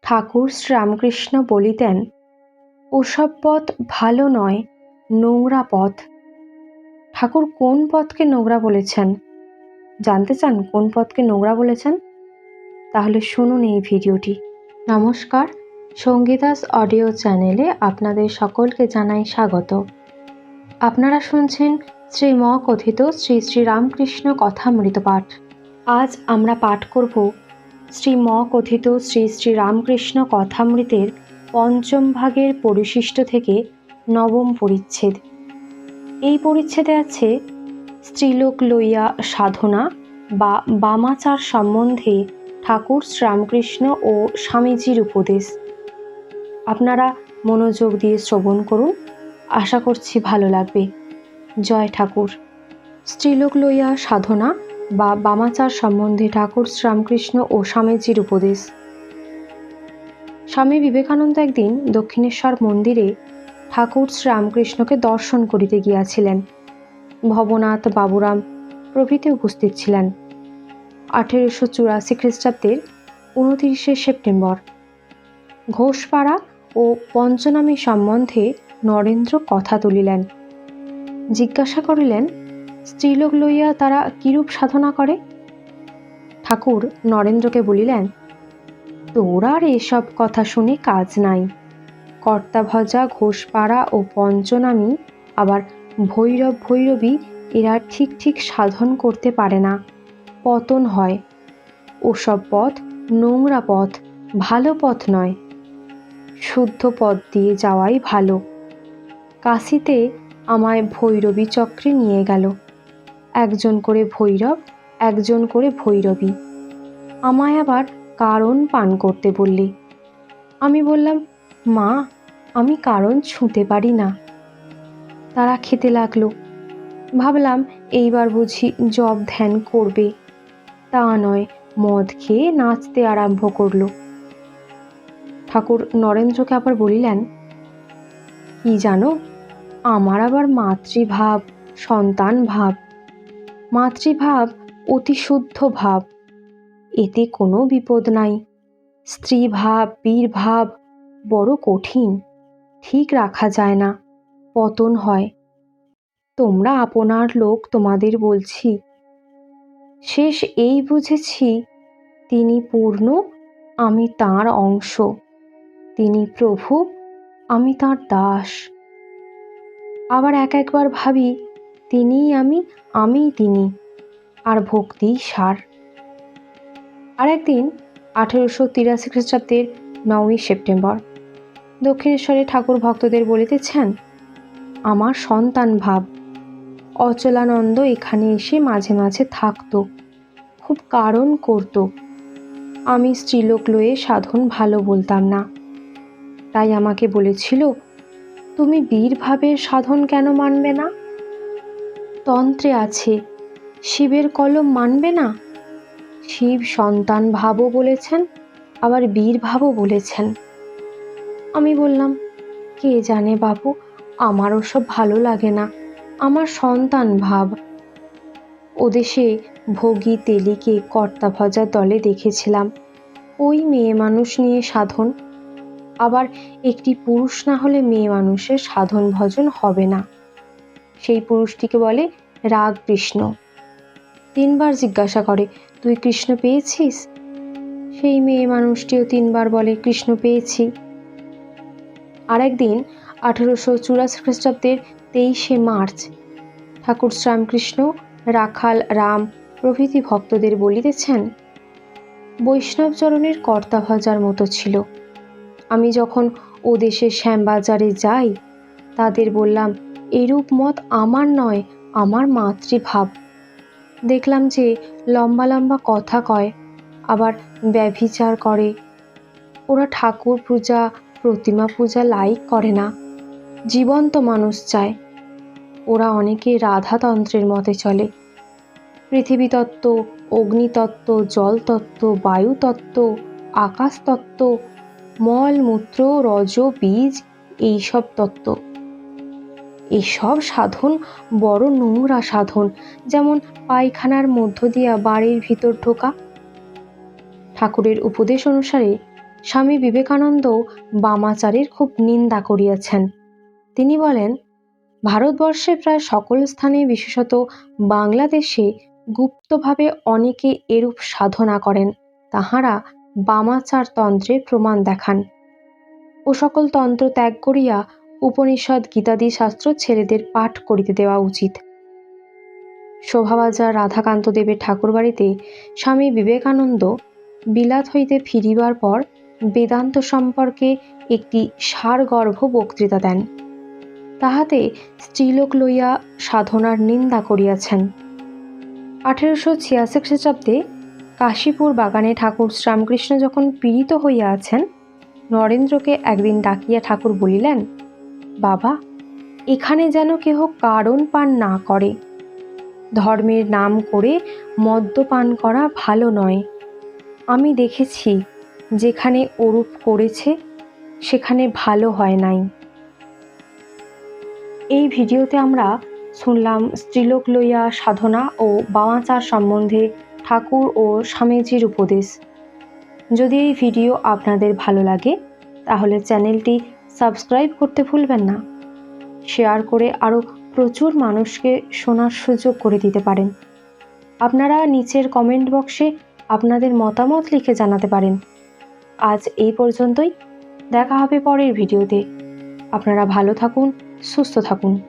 ঠাকুর শ্রীরামকৃষ্ণ বলিতেন, ওসব পথ ভালো নয়, নোংরা পথ। ঠাকুর কোন পথকে নোংরা বলেছেন? জানতে চান কোন পথকে নোংরা বলেছেন? তাহলে শুনুন এই ভিডিওটি। নমস্কার, সঙ্গীতাস অডিও চ্যানেলে আপনাদের সকলকে জানাই স্বাগত। আপনারা শুনছেন শ্রীম কথিত শ্রী শ্রী রামকৃষ্ণ কথামৃত পাঠ। আজ আমরা পাঠ করব শ্রীম কথিত শ্রী শ্রী রামকৃষ্ণ কথামৃতের পঞ্চম ভাগের পরিশিষ্ট থেকে নবম পরিচ্ছেদ। এই পরিচ্ছেদে আছে স্ত্রীলোক লইয়া সাধনা বা বামাচার সম্বন্ধে ঠাকুর শ্রীরামকৃষ্ণ ও স্বামীজির উপদেশ। আপনারা মনোযোগ দিয়ে শ্রবণ করুন, আশা করছি ভালো লাগবে। জয় ঠাকুর। স্ত্রীলোক লইয়া সাধনা বা বামাচার সম্বন্ধে ঠাকুর শ্রীরামকৃষ্ণ ও স্বামীজির উপদেশ। স্বামী বিবেকানন্দ একদিন দক্ষিণেশ্বর মন্দিরে ঠাকুর শ্রীরামকৃষ্ণকে দর্শন করিতে গিয়াছিলেন। ভবনাথ, বাবুরাম প্রভৃতি উপস্থিত ছিলেন। 1884 খ্রিস্টাব্দের 29শে সেপ্টেম্বর। ঘোষপাড়া ও পঞ্চনামী সম্বন্ধে নরেন্দ্র কথা তুলিলেন। জিজ্ঞাসা করিলেন, স্ত্রীলোক লইয়া তারা কিরূপ সাধনা করে? ঠাকুর নরেন্দ্রকে বলিলেন, তোর আর এসব কথা শুনে কাজ নাই। কর্তাভজা, ঘোষপাড়া ও পঞ্চনামী আবার ভৈরব ভৈরবী এরা ঠিক ঠিক সাধন করতে পারে না, পতন হয়। ওসব পথ নোংরা পথ, ভালো পথ নয়। শুদ্ধ পথ দিয়ে যাওয়াই ভালো। কাশীতে আমায় ভৈরবী চক্রে নিয়ে গেল। একজন করে ভৈরব, একজন করে ভৈরবী। আমায় আবার কারণ পান করতে বললে। আমি বললাম, মা, আমি কারণ ছুঁতে পারি না। তারা খেতে লাগলো। ভাবলাম এইবার বুঝি জপ ধ্যান করবে। তা নয়, মদ খেয়ে নাচতে আরম্ভ করলো। ঠাকুর নরেন্দ্রকে আবার বলিলেন, কি জানো, আমার আবার মাতৃভাব, সন্তান ভাব। মাতৃভাব অতি শুদ্ধ ভাব, এতে কোনো বিপদ নাই। স্ত্রী ভাব, বীর ভাব বড় কঠিন, ঠিক রাখা যায় না, পতন হয়। তোমরা আপনার লোক, তোমাদের বলছি। শেষ এই বুঝেছি, তিনি পূর্ণ, আমি তাঁর অংশ। তিনি প্রভু, আমি তাঁর দাস। আবার একবার ভাবি, তিনিই আমি, আমিই তিনি, আর ভক্তিই সার। আর একদিন 1883 খ্রিস্টাব্দের 9ই সেপ্টেম্বর দক্ষিণেশ্বরে ঠাকুর ভক্তদের বলিতেছেন, আমার সন্তান ভাব। অচলানন্দ এখানে এসে মাঝে মাঝে থাকতো, খুব কারণ করত। আমি স্ত্রীলোক লয়ে সাধন ভালো বলতাম না, তাই আমাকে বলেছিল, তুমি বীরভাবের সাধন কেন মানবে না? তন্ত্রে আছে, শিবের কলম মানবে না? শিব সন্তান ভাবও বলেছেন, আবার বীর ভাবও বলেছেন। আমি বললাম, কে জানে বাবু, আমার ওসব ভালো লাগে না, আমার সন্তান ভাব। ওদেশে ভোগী তেলিকে কর্তাভজার দলে দেখেছিলাম, ওই মেয়ে মানুষ নিয়ে সাধন। আবার একটি পুরুষ না হলে মেয়ে মানুষের সাধন ভজন হবে না। সেই পুরুষটিকে বলে রাগ কৃষ্ণ। 3 বার জিজ্ঞাসা করে, তুই কৃষ্ণ পেয়েছিস? সেই মেয়ে মানুষটিও 3 বার বলে, কৃষ্ণ পেয়েছি। আর একদিন 1884 খ্রিস্টাব্দের 23শে মার্চ ঠাকুর শ্রীরামকৃষ্ণ রাখাল রাম প্রভৃতি ভক্তদের বলিতেছেন, বৈষ্ণবচরণের কর্তাভজার মতো ছিল। আমি যখন ও দেশে শ্যামবাজারে যাই, তাদের বললাম, এরূপ মত আমার নয়, আমার মাতৃভাব। দেখলাম যে লম্বা লম্বা কথা কয়, আবার ব্যভিচার করে। ওরা ঠাকুর পূজা, প্রতিমা পূজা লাইক করে না, জীবন্ত মানুষ চায়। ওরা অনেকে রাধাতন্ত্রের মতে চলে। পৃথিবীতত্ত্ব, অগ্নিতত্ত্ব, জলতত্ত্ব, বায়ুতত্ত্ব, আকাশতত্ত্ব, মল মূত্র, রজ বীজ, এইসব তত্ত্ব। এসব সাধন বড় নোংরা সাধন, যেমন পায়খানার মধ্য দিয়া বাড়ির ভিতর ঢোকা। ঠাকুরের উপদেশ অনুসারে স্বামী বিবেকানন্দও বামাচারের খুব নিন্দা করিয়াছেন। তিনি বলেন, ভারতবর্ষে প্রায় সকল স্থানে, বিশেষত বাংলাদেশে গুপ্তভাবে অনেকে এরূপ সাধনা করেন। তাহারা বামাচার তন্ত্রে প্রমাণ দেখান। ও সকল তন্ত্র ত্যাগ করিয়া উপনিষদ গীতাদি শাস্ত্র ছেলেদের পাঠ করিতে দেওয়া উচিত। শোভাবাজার রাধাকান্ত দেবের ঠাকুরবাড়িতে স্বামী বিবেকানন্দ বিলাত হইতে ফিরিবার পর বেদান্ত সম্পর্কে একটি সারগর্ভ বক্তৃতা দেন। তাহাতে স্ত্রীলোক লইয়া সাধনার নিন্দা করিয়াছেন। 1886 খ্রিস্টাব্দে কাশীপুর বাগানে ঠাকুর শ্রীরামকৃষ্ণ যখন পীড়িত হইয়া আছেন, নরেন্দ্রকে একদিন ডাকিয়া ঠাকুর বলিলেন, বাবা, এখানে যেন কেহ কারণ পান না করে। ধর্মের নাম করে মদ্যপান করা ভালো নয়। আমি দেখেছি যেখানে ওরূপ করেছে সেখানে ভালো হয় নাই। এই ভিডিওতে আমরা শুনলাম স্ত্রীলোক লইয়া সাধনা ও বামাচার সম্বন্ধে ঠাকুর ও স্বামীজির উপদেশ। যদি এই ভিডিও আপনাদের ভালো লাগে তাহলে চ্যানেলটি সাবস্ক্রাইব করতে ভুলবেন না। শেয়ার করে আরও প্রচুর মানুষকে শোনার সুযোগ করে দিতে পারেন। আপনারা নিচের কমেন্ট বক্সে আপনাদের মতামত লিখে জানাতে পারেন। আজ এই পর্যন্তই, দেখা হবে পরের ভিডিওতে। আপনারা ভালো থাকুন, সুস্থ থাকুন।